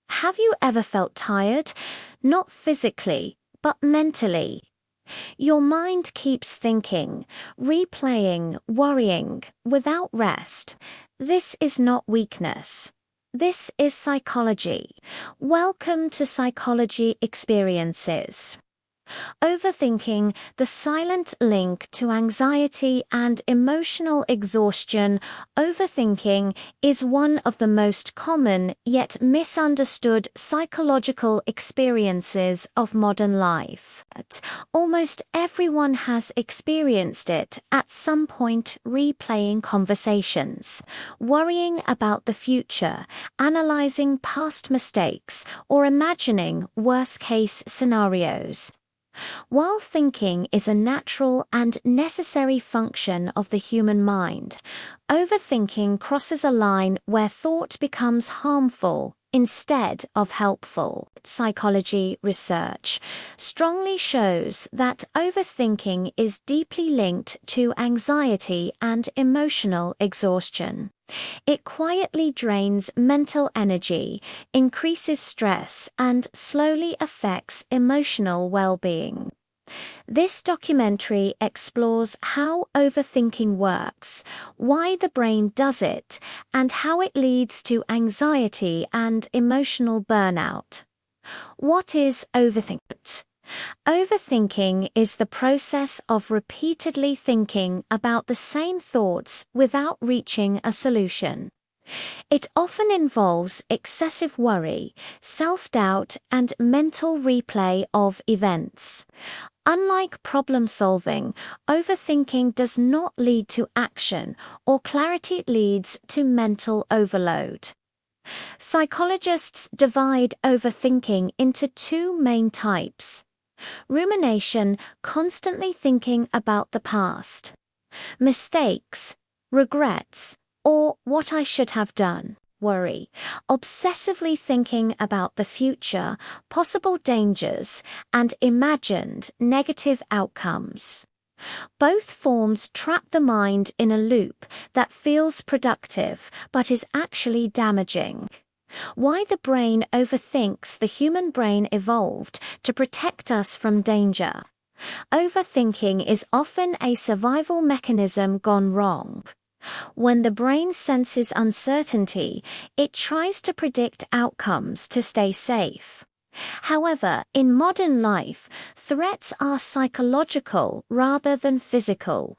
Have you ever felt tired? Not physically, but mentally. Your mind keeps thinking, replaying, worrying, without rest. This is not weakness. This is psychology. Welcome to Psychology Experiences. Overthinking, the silent link to anxiety and emotional exhaustion. Overthinking is one of the most common yet misunderstood psychological experiences of modern life. Almost everyone has experienced it at some point, replaying conversations, worrying about the future, analyzing past mistakes, or imagining worst-case scenarios. While thinking is a natural and necessary function of the human mind, overthinking crosses a line where thought becomes harmful instead of helpful. Psychology research strongly shows that overthinking is deeply linked to anxiety and emotional exhaustion. It quietly drains mental energy, increases stress, and slowly affects emotional well-being. This documentary explores how overthinking works, why the brain does it, and how it leads to anxiety and emotional burnout. What is overthinking? Overthinking is the process of repeatedly thinking about the same thoughts without reaching a solution. It often involves excessive worry, self-doubt, and mental replay of events. Unlike problem-solving, overthinking does not lead to action or clarity. It leads to mental overload. Psychologists divide overthinking into two main types. Rumination, constantly thinking about the past. Mistakes, regrets, or what I should have done. Worry, obsessively thinking about the future, possible dangers, and imagined negative outcomes. Both forms trap the mind in a loop that feels productive but is actually damaging. Why the brain overthinks. The human brain evolved to protect us from danger. Overthinking is often a survival mechanism gone wrong. When the brain senses uncertainty, it tries to predict outcomes to stay safe. However, in modern life, threats are psychological rather than physical.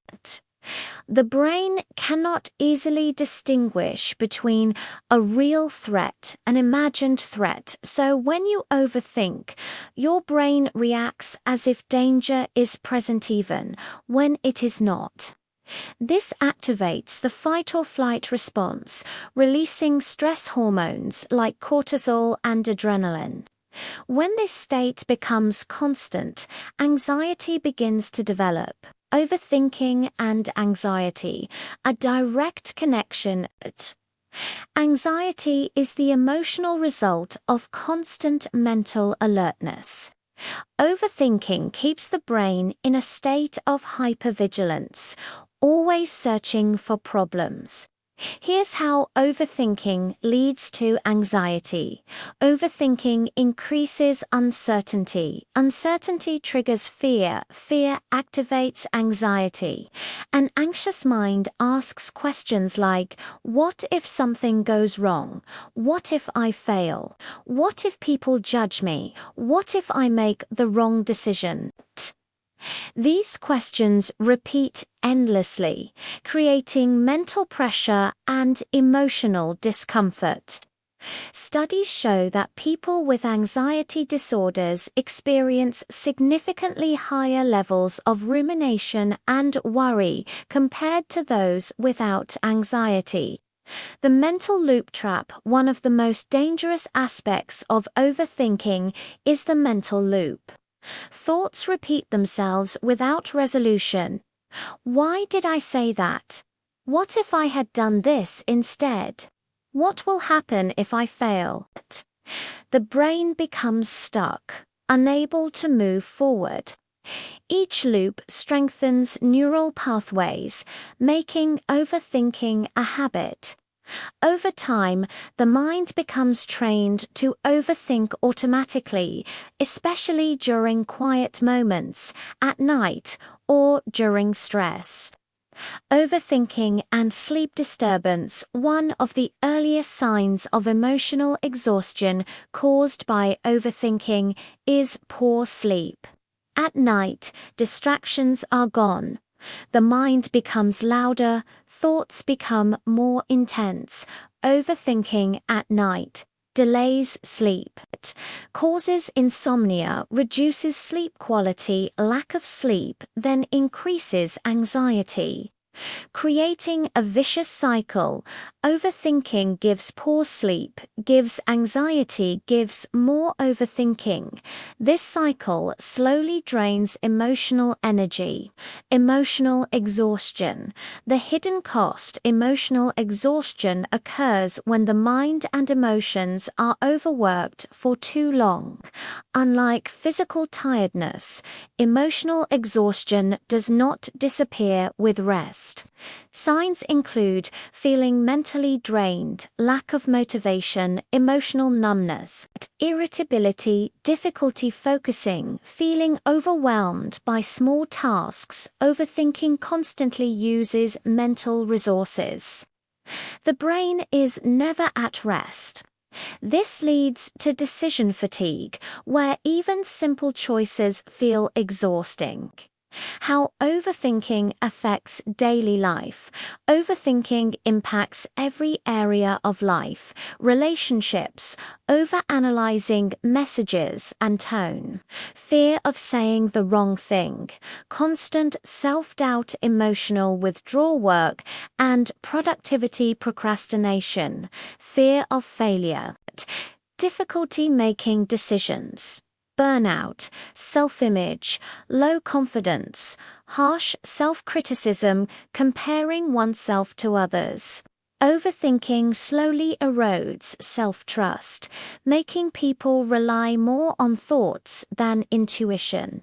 The brain cannot easily distinguish between a real threat and an imagined threat, so when you overthink, your brain reacts as if danger is present even when it is not. This activates the fight-or-flight response, releasing stress hormones like cortisol and adrenaline. When this state becomes constant, anxiety begins to develop. Overthinking and anxiety, a direct connection. Anxiety is the emotional result of constant mental alertness. Overthinking keeps the brain in a state of hypervigilance, always searching for problems. Here's how overthinking leads to anxiety. Overthinking increases uncertainty. Uncertainty triggers fear. Fear activates anxiety. An anxious mind asks questions like, what if something goes wrong? What if I fail? What if people judge me? What if I make the wrong decision? These questions repeat endlessly, creating mental pressure and emotional discomfort. Studies show that people with anxiety disorders experience significantly higher levels of rumination and worry compared to those without anxiety. The mental loop trap. One of the most dangerous aspects of overthinking is the mental loop. Thoughts repeat themselves without resolution. Why did I say that? What if I had done this instead? What will happen if I fail? The brain becomes stuck, unable to move forward. Each loop strengthens neural pathways, making overthinking a habit. Over time, the mind becomes trained to overthink automatically, especially during quiet moments, at night, or during stress. Overthinking and sleep disturbance. One of the earliest signs of emotional exhaustion caused by overthinking is poor sleep. At night, distractions are gone. The mind becomes louder, thoughts become more intense. Overthinking at night delays sleep, causes insomnia, reduces sleep quality. Lack of sleep then increases anxiety, creating a vicious cycle. Overthinking gives poor sleep, gives anxiety, gives more overthinking. This cycle slowly drains emotional energy. Emotional exhaustion. The hidden cost. Emotional exhaustion occurs when the mind and emotions are overworked for too long. Unlike physical tiredness, emotional exhaustion does not disappear with rest. Signs include feeling mentally drained, lack of motivation, emotional numbness, irritability, difficulty focusing, feeling overwhelmed by small tasks. Overthinking constantly uses mental resources. The brain is never at rest. This leads to decision fatigue, where even simple choices feel exhausting. How overthinking affects daily life. Overthinking impacts every area of life. Relationships, overanalyzing messages and tone. Fear of saying the wrong thing. Constant self-doubt, emotional withdrawal work, and productivity procrastination. Fear of failure. Difficulty making decisions. Burnout, self-image, low confidence, harsh self-criticism, comparing oneself to others. Overthinking slowly erodes self-trust, making people rely more on thoughts than intuition.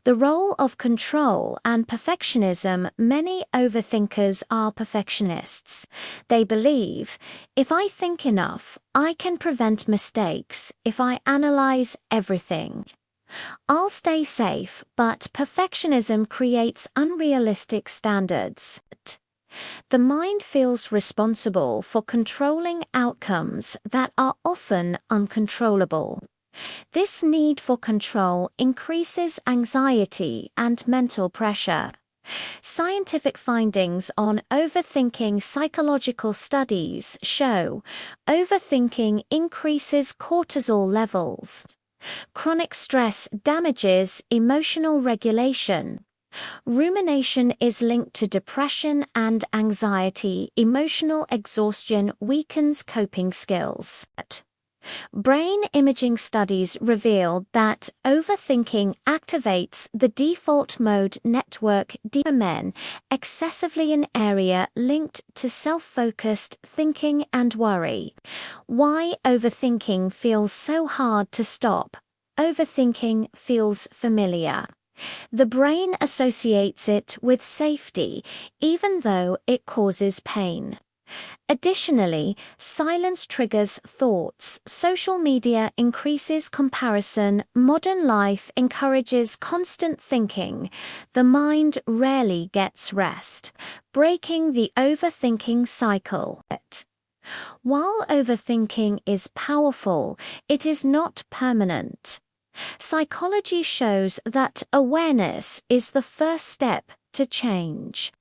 The role of control and perfectionism. Many overthinkers are perfectionists. They believe, if I think enough, I can prevent mistakes. If I analyze everything, I'll stay safe. But perfectionism creates unrealistic standards. The mind feels responsible for controlling outcomes that are often uncontrollable. This need for control increases anxiety and mental pressure. Scientific findings on overthinking. Psychological studies show overthinking increases cortisol levels. Chronic stress damages emotional regulation. Rumination is linked to depression and anxiety. Emotional exhaustion weakens coping skills. Brain imaging studies reveal that overthinking activates the default mode network dopamine excessively, an area linked to self-focused thinking and worry. Why overthinking feels so hard to stop. Overthinking feels familiar. The brain associates it with safety, even though it causes pain. Additionally, silence triggers thoughts. Social media increases comparison. Modern life encourages constant thinking. The mind rarely gets rest, breaking the overthinking cycle. While overthinking is powerful, it is not permanent. Psychology shows that awareness is the first step to change.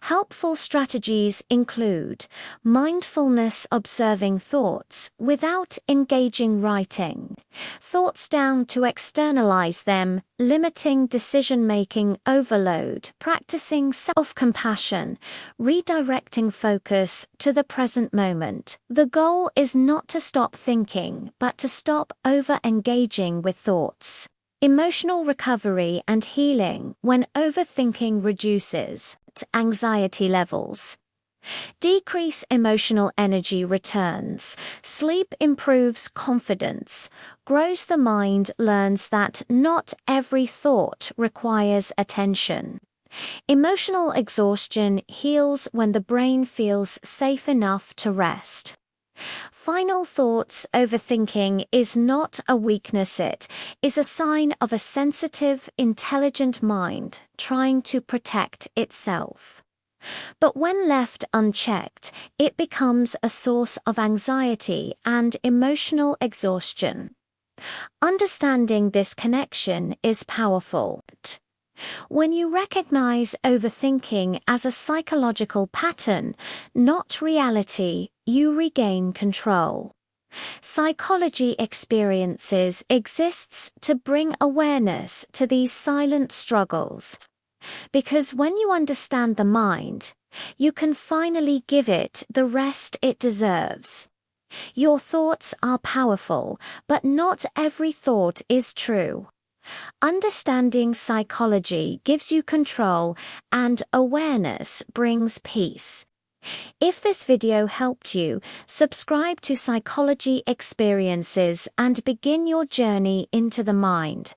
Helpful strategies include mindfulness, observing thoughts without engaging writing thoughts down to externalize them, limiting decision-making overload, practicing self-compassion, redirecting focus to the present moment. The goal is not to stop thinking, but to stop over-engaging with thoughts. Emotional recovery and healing. When overthinking reduces anxiety levels, decrease emotional energy returns, sleep improves confidence, grows the mind, learns that not every thought requires attention. Emotional exhaustion heals when the brain feels safe enough to rest. Final thoughts overthinking is not a weakness, it is a sign of a sensitive, intelligent mind trying to protect itself. But when left unchecked, it becomes a source of anxiety and emotional exhaustion. Understanding this connection is powerful. When you recognize overthinking as a psychological pattern, not reality, you regain control. Psychology experiences exists to bring awareness to these silent struggles. Because when you understand the mind, you can finally give it the rest it deserves. Your thoughts are powerful, but not every thought is true. Understanding psychology gives you control, and awareness brings peace. If this video helped you, subscribe to Psychology Experiences and begin your journey into the mind.